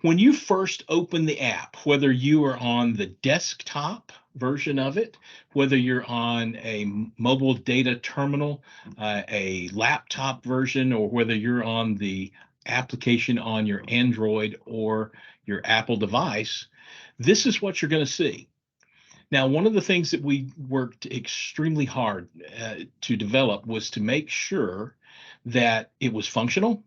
When you first open the app, whether you are on the desktop version of it, whether you're on a mobile data terminal, a laptop version, or whether you're on the application on your Android or your Apple device, this is what you're going to see. Now, one of the things that we worked extremely hard to develop was to make sure that it was functional,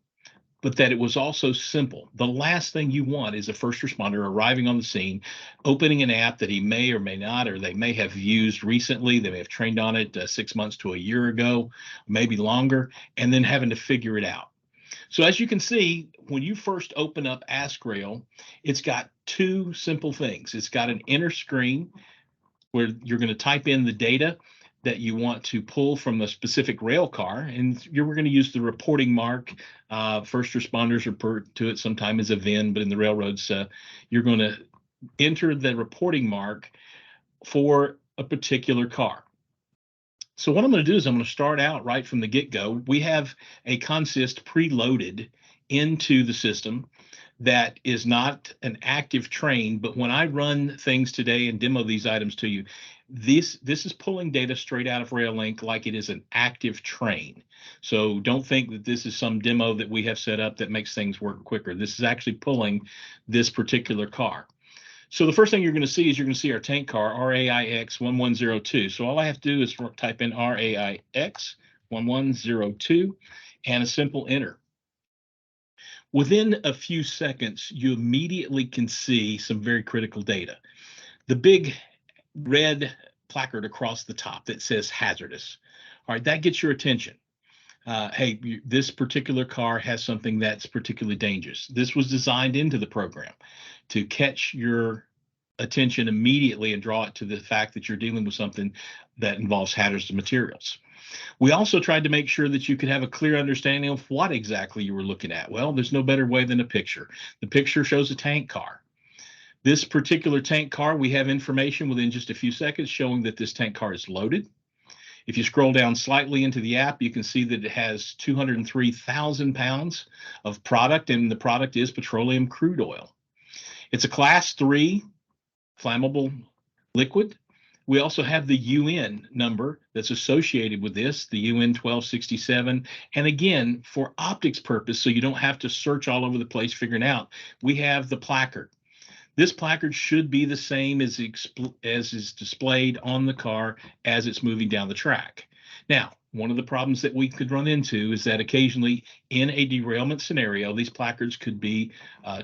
but that it was also simple. The last thing you want is a first responder arriving on the scene, opening an app that he may or may not, or they may have used recently. They may have trained on it 6 months to a year ago, maybe longer, and then having to figure it out. So as you can see, when you first open up AskRail, it's got two simple things. It's got an inner screen where you're going to type in the data that you want to pull from a specific rail car, and we're going to use the reporting mark. First responders refer to it sometimes as a VIN, but in the railroads, you're going to enter the reporting mark for a particular car. So what I'm going to do is I'm going to start out right from the get-go. We have a consist preloaded into the system that is not an active train, but when I run things today and demo these items to you, this is pulling data straight out of RailLink like it is an active train. So don't think that this is some demo that we have set up that makes things work quicker. This is actually pulling this particular car. So the first thing you're going to see is you're going to see our tank car, RAIX 1102. So all I have to do is type in RAIX 1102 and a simple enter. Within a few seconds, you immediately can see some very critical data. The big red placard across the top that says hazardous. All right, that gets your attention. Hey, this particular car has something that's particularly dangerous. This was designed into the program to catch your attention immediately and draw it to the fact that you're dealing with something that involves hazardous materials. We also tried to make sure that you could have a clear understanding of what exactly you were looking at. Well, there's no better way than a picture. The picture shows a tank car. This particular tank car, we have information within just a few seconds showing that this tank car is loaded. If you scroll down slightly into the app, you can see that it has 203,000 pounds of product, and the product is petroleum crude oil. It's a class 3 flammable liquid. We also have the UN number that's associated with this, the UN 1267. And again, for optics purpose, so you don't have to search all over the place figuring out, we have the placard. This placard should be the same as is displayed on the car as it's moving down the track. Now, one of the problems that we could run into is that occasionally in a derailment scenario, these placards could be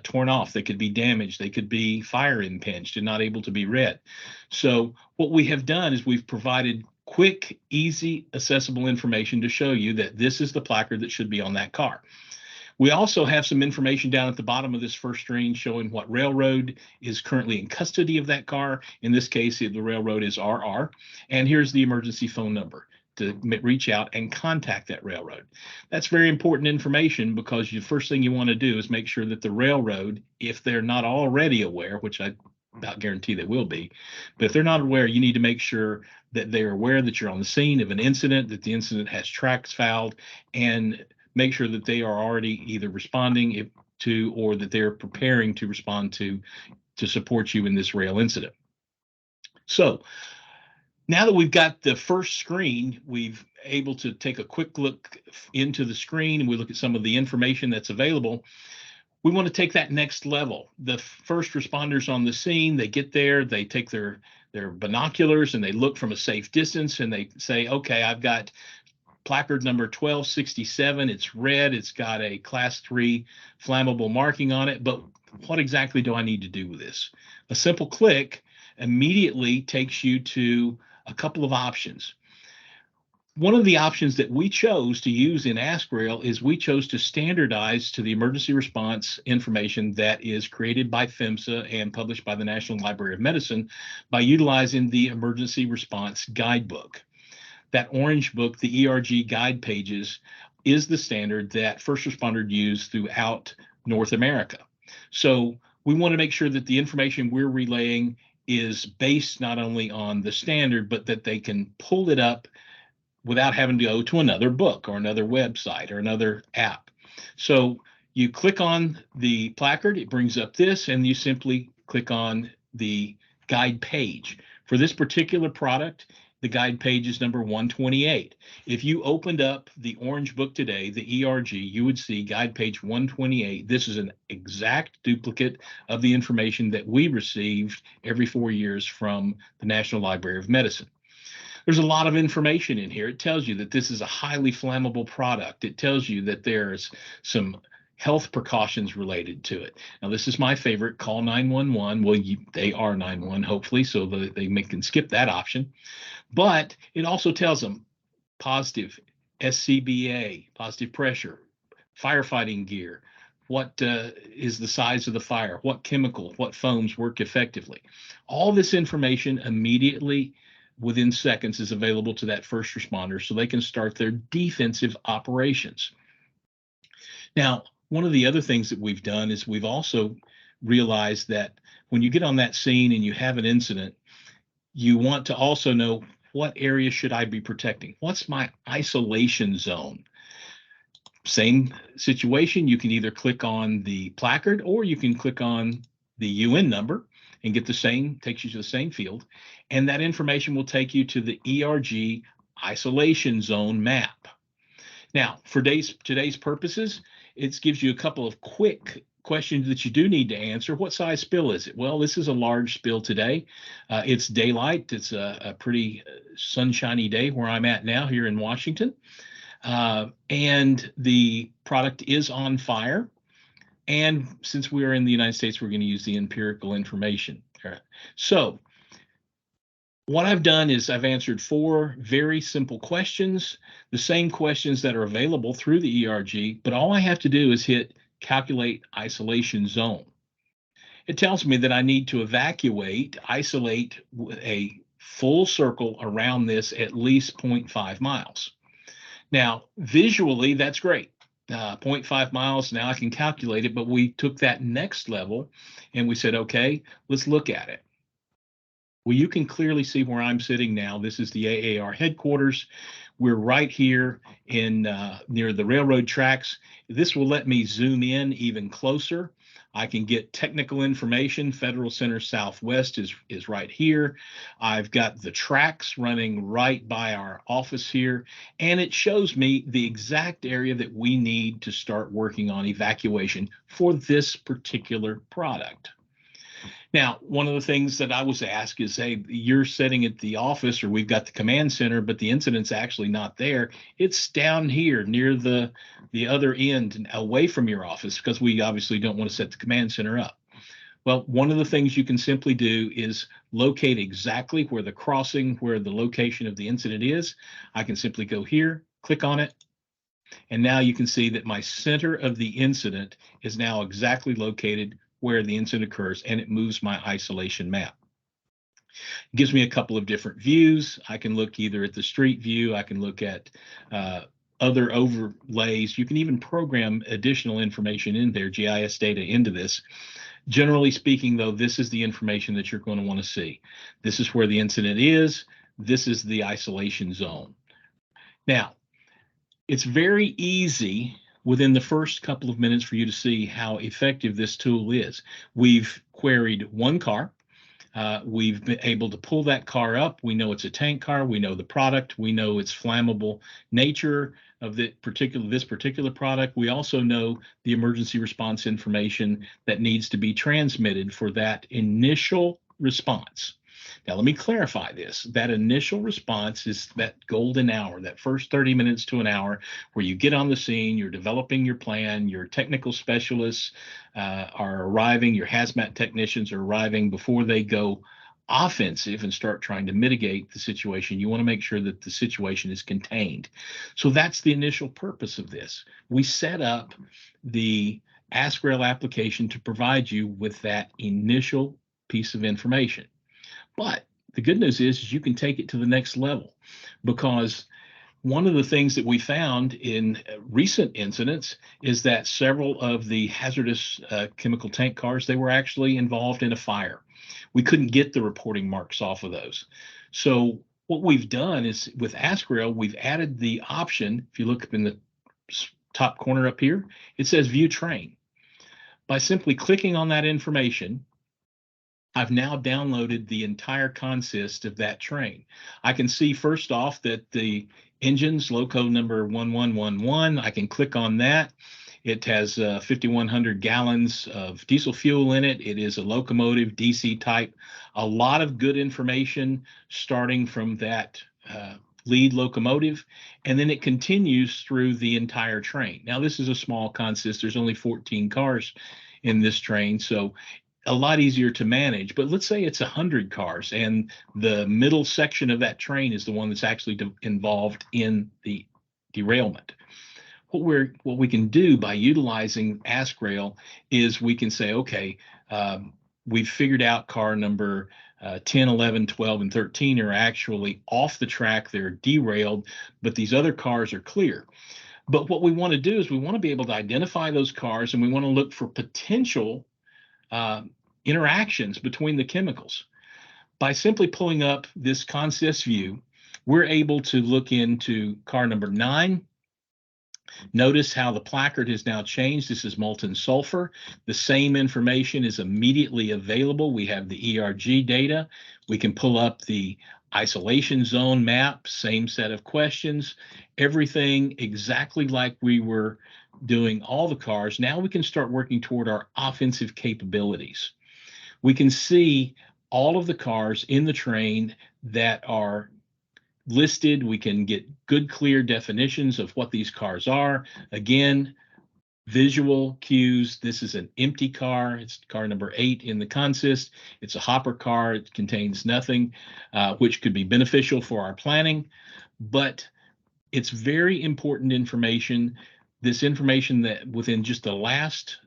torn off. They could be damaged. They could be fire impinged and not able to be read. So what we have done is we've provided quick, easy, accessible information to show you that this is the placard that should be on that car. We also have some information down at the bottom of this first screen showing what railroad is currently in custody of that car. In this case, the railroad is RR. And here's the emergency phone number to reach out and contact that railroad. That's very important information because the first thing you want to do is make sure that the railroad, if they're not already aware, which I about guarantee they will be, but if they're not aware, you need to make sure that they're aware that you're on the scene of an incident, that the incident has tracks fouled, and make sure that they are already either responding to or that they're preparing to respond to support you in this rail incident. So now that we've got the first screen, we've able to take a quick look into the screen and we look at some of the information that's available. We want to take that next level. The first responders on the scene, they get there, they take their binoculars and they look from a safe distance and they say, okay, I've got placard number 1267. It's red. It's got a class 3 flammable marking on it. But what exactly do I need to do with this? A simple click immediately takes you to a couple of options. One of the options that we chose to use in AskRail is we chose to standardize to the emergency response information that is created by PHMSA and published by the National Library of Medicine by utilizing the Emergency Response Guidebook. That orange book, the ERG guide pages, is the standard that first responders use throughout North America. So we want to make sure that the information we're relaying is based not only on the standard, but that they can pull it up without having to go to another book or another website or another app. So You click on the placard, it brings up this, and you simply click on the guide page. For this particular product, the guide page is number 128. If you opened up the Orange Book today, the ERG, you would see guide page 128. This is an exact duplicate of the information that we received every 4 years from the National Library of Medicine. There's a lot of information in here. It tells you that this is a highly flammable product. It tells you that there's some health precautions related to it. Now, this is my favorite, call 911. Well, they are 911, hopefully, so they can skip that option. But it also tells them positive SCBA, positive pressure, firefighting gear, what is the size of the fire, what chemical, what foams work effectively. All this information immediately within seconds is available to that first responder so they can start their defensive operations. Now, one of the other things that we've done is we've also realized that when you get on that scene and you have an incident, you want to also know, what area should I be protecting? What's my isolation zone? Same situation, you can either click on the placard or you can click on the UN number and get the same, takes you to the same field. And that information will take you to the ERG isolation zone map. Now, for today's purposes, it gives you a couple of quick questions that you do need to answer. What size spill is it? Well, this is a large spill today. It's daylight. It's a pretty sunshiny day where I'm at now here in Washington. And the product is on fire. And since we are in the United States, we're going to use the empirical information. All right. So what I've done is I've answered 4 very simple questions, the same questions that are available through the ERG, but all I have to do is hit calculate isolation zone. It tells me that I need to isolate a full circle around this at least 0.5 miles. Now, visually, that's great. 0.5 miles, now I can calculate it, but we took that next level and we said, okay, let's look at it. Well, you can clearly see where I'm sitting now. This is the AAR headquarters. We're right here in near the railroad tracks. This will let me zoom in even closer. I can get technical information. Federal Center Southwest is right here. I've got the tracks running right by our office here, and it shows me the exact area that we need to start working on evacuation for this particular product. Now, one of the things that I was asked is, hey, you're sitting at the office, or we've got the command center, but the incident's actually not there. It's down here near the other end and away from your office, because we obviously don't want to set the command center up. Well, one of the things you can simply do is locate exactly where the crossing, where the location of the incident is. I can simply go here, click on it, and now you can see that my center of the incident is now exactly located where the incident occurs, and it moves my isolation map. It gives me a couple of different views. I can look either at the street view, I can look at other overlays. You can even program additional information in there, GIS data into this. Generally speaking, though, this is the information that you're going to want to see. This is where the incident is. This is the isolation zone. Now, it's very easy within the first couple of minutes for you to see how effective this tool is. We've queried one car. We've been able to pull that car up. We know it's a tank car. We know the product. We know its flammable nature of this particular product. We also know the emergency response information that needs to be transmitted for that initial response. Now, let me clarify this. That initial response is that golden hour, that first 30 minutes to an hour where you get on the scene, you're developing your plan, your technical specialists are arriving, your hazmat technicians are arriving before they go offensive and start trying to mitigate the situation. You want to make sure that the situation is contained. So that's the initial purpose of this. We set up the AskRail application to provide you with that initial piece of information. But the good news is you can take it to the next level, because one of the things that we found in recent incidents is that several of the hazardous chemical tank cars, they were actually involved in a fire. We couldn't get the reporting marks off of those. So what we've done is with AskRail, we've added the option. If you look up in the top corner up here, it says view train. By simply clicking on that information, I've now downloaded the entire consist of that train. I can see first off that the engine's loco number 1111. I can click on that. It has 5,100 gallons of diesel fuel in it. It is a locomotive, DC type. A lot of good information starting from that lead locomotive, and then it continues through the entire train. Now, this is a small consist. There's only 14 cars in this train, so a lot easier to manage. But let's say it's 100 cars, and the middle section of that train is the one that's actually involved in the derailment. What we can do by utilizing AskRail is we can say, okay, we've figured out car number 10, 11, 12, and 13 are actually off the track. They're derailed, but these other cars are clear. But what we want to do is we want to be able to identify those cars, and we want to look for potential interactions between the chemicals. By simply pulling up this consist view, we're able to look into car number 9. Notice how the placard has now changed. This is molten sulfur. The same information is immediately available. We have the ERG data. We can pull up the isolation zone map, same set of questions, everything exactly like we were doing all the cars. Now we can start working toward our offensive capabilities. We can see all of the cars in the train that are listed. We can get good, clear definitions of what these cars are. Again, visual cues. This is an empty car. It's car number 8 in the consist. It's a hopper car. It contains nothing, which could be beneficial for our planning. But it's very important information. This information that within just the last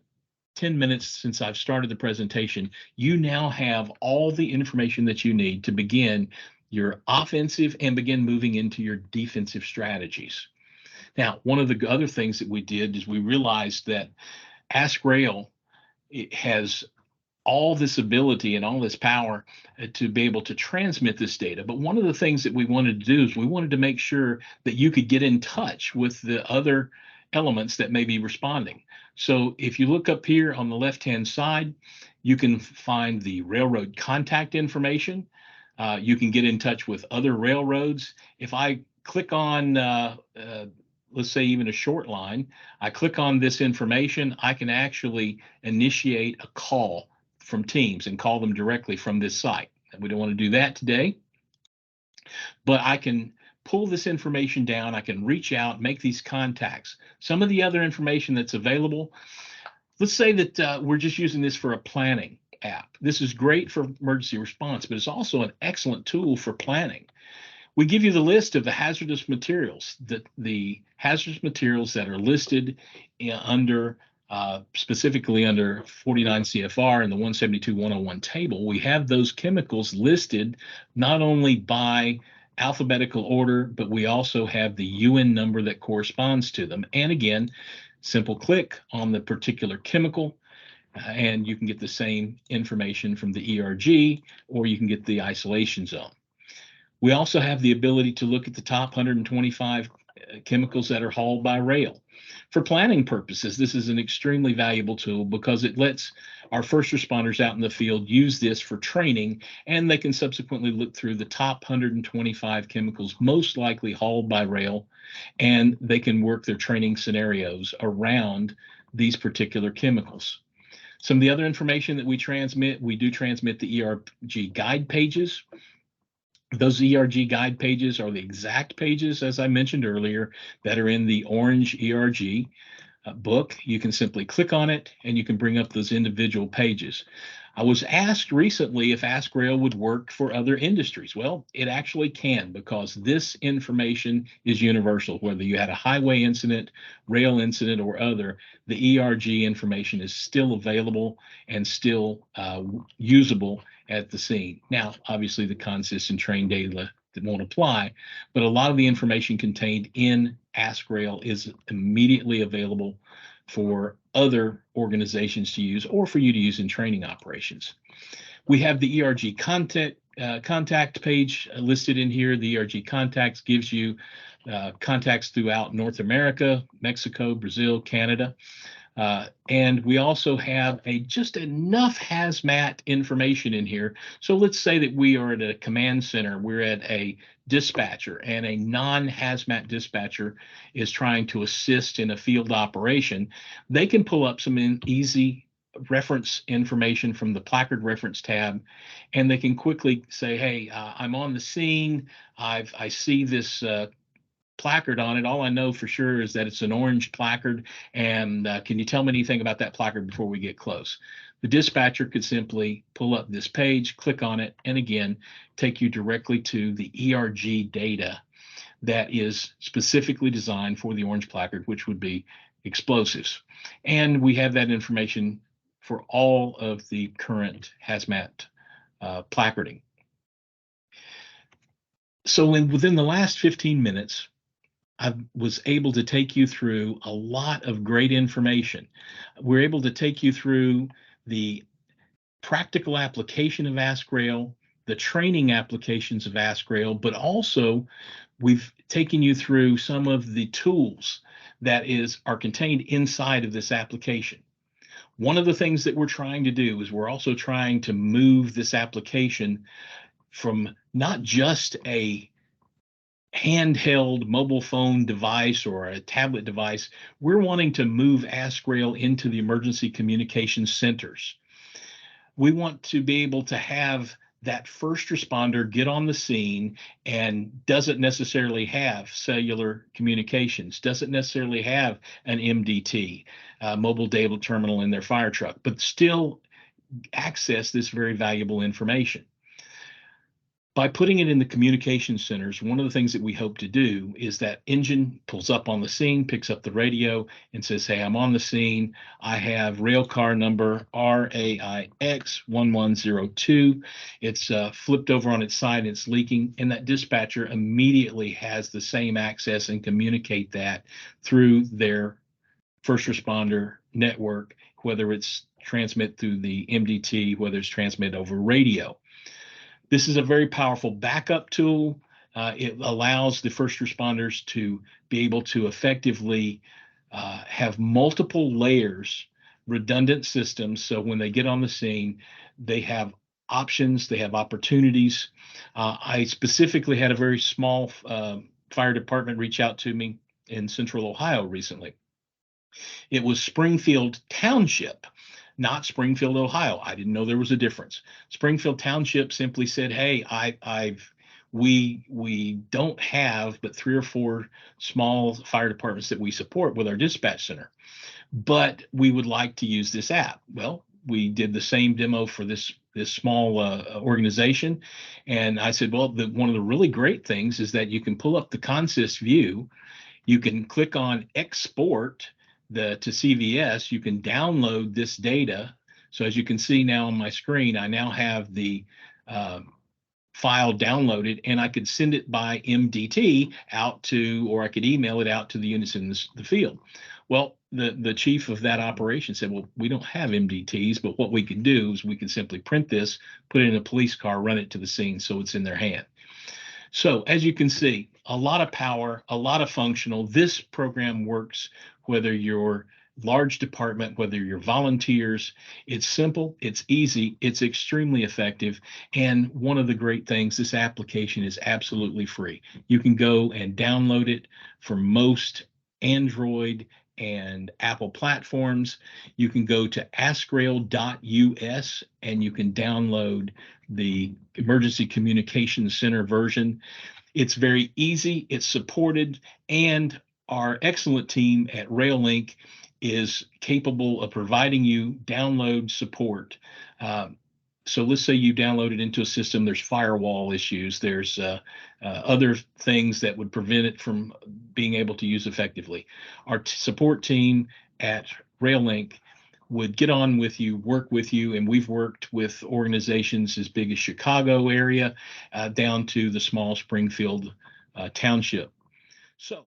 10 minutes since I've started the presentation, you now have all the information that you need to begin your offensive and begin moving into your defensive strategies. Now, one of the other things that we did is we realized that AskRail has all this ability and all this power to be able to transmit this data. But one of the things that we wanted to do is we wanted to make sure that you could get in touch with the other elements that may be responding. So if you look up here on the left-hand side, you can find the railroad contact information. You can get in touch with other railroads. If I click on, let's say even a short line, I click on this information, I can actually initiate a call from Teams and call them directly from this site. And we don't want to do that today, but I can pull this information down. I can reach out, make these contacts. Some of the other information that's available, let's say that we're just using this for a planning app. This is great for emergency response, but it's also an excellent tool for planning. We give you the list of the hazardous materials, the hazardous materials that are listed under specifically under 49 CFR and the 172-101 table. We have those chemicals listed not only by alphabetical order, but we also have the UN number that corresponds to them. And again, simple click on the particular chemical, and you can get the same information from the ERG, or you can get the isolation zone. We also have the ability to look at the top 125 chemicals that are hauled by rail. For planning purposes, this is an extremely valuable tool because it lets our first responders out in the field use this for training, and they can subsequently look through the top 125 chemicals most likely hauled by rail, and they can work their training scenarios around these particular chemicals. Some of the other information that we do transmit the ERG guide pages. Those ERG guide pages are the exact pages, as I mentioned earlier, that are in the orange ERG book. You can simply click on it and you can bring up those individual pages. I was asked recently if AskRail would work for other industries. Well, it actually can, because this information is universal. Whether you had a highway incident, rail incident, or other, the ERG information is still available and still usable at the scene. Now, obviously, the consist and train data that won't apply, but a lot of the information contained in AskRail is immediately available for other organizations to use or for you to use in training operations. We have the ERG contact page listed in here. The ERG contacts gives you contacts throughout North America, Mexico, Brazil, Canada. And we also have just enough hazmat information in here. So let's say that we are at a command center, we're at a dispatcher, and a non-hazmat dispatcher is trying to assist in a field operation. They can pull up some easy reference information from the placard reference tab, and they can quickly say, hey, I'm on the scene. I see this placard on it. All I know for sure is that it's an orange placard. And can you tell me anything about that placard before we get close? The dispatcher could simply pull up this page, click on it, and again, take you directly to the ERG data that is specifically designed for the orange placard, which would be explosives. And we have that information for all of the current hazmat placarding. So within the last 15 minutes, I was able to take you through a lot of great information. We're able to take you through the practical application of AskRail, the training applications of AskRail, but also we've taken you through some of the tools that are contained inside of this application. One of the things that we're trying to do is we're also trying to move this application from not just a handheld mobile phone device or a tablet device. We're wanting to move AskRail into the emergency communications centers. We want to be able to have that first responder get on the scene and doesn't necessarily have cellular communications, doesn't necessarily have an MDT, mobile data terminal in their fire truck, but still access this very valuable information. By putting it in the communication centers, one of the things that we hope to do is that engine pulls up on the scene, picks up the radio, and says, hey, I'm on the scene. I have rail car number RAIX 1102. It's flipped over on its side, it's leaking, and that dispatcher immediately has the same access and communicate that through their first responder network, whether it's transmit through the MDT, whether it's transmit over radio. This is a very powerful backup tool. It allows the first responders to be able to effectively have multiple layers, redundant systems. So when they get on the scene, they have options, they have opportunities. I specifically had a very small fire department reach out to me in Central Ohio recently. It was Springfield Township, not Springfield, Ohio. I didn't know there was a difference. Springfield Township simply said, "Hey, we don't have but 3 or 4 small fire departments that we support with our dispatch center, but we would like to use this app." Well, we did the same demo for this small organization, and I said, "Well, one of the really great things is that you can pull up the consist view, you can click on export." To CVS, you can download this data. So as you can see now on my screen, I now have the file downloaded, and I could send it by MDT out to, or I could email it out to the units in the field. Well, the chief of that operation said, well, we don't have MDTs, but what we can do is we can simply print this, put it in a police car, run it to the scene so it's in their hand. So as you can see, a lot of power, a lot of functional. This program works whether you're large department, whether you're volunteers. It's simple, it's easy, it's extremely effective. And one of the great things, this application is absolutely free. You can go and download it for most Android and Apple platforms. You can go to askrail.us and you can download the Emergency Communications Center version. It's very easy, it's supported, and our excellent team at RailLink is capable of providing you download support. So let's say you download it into a system, there's firewall issues, there's other things that would prevent it from being able to use effectively. Our support team at RailLink would get on with you, work with you, and we've worked with organizations as big as Chicago area down to the small Springfield township. So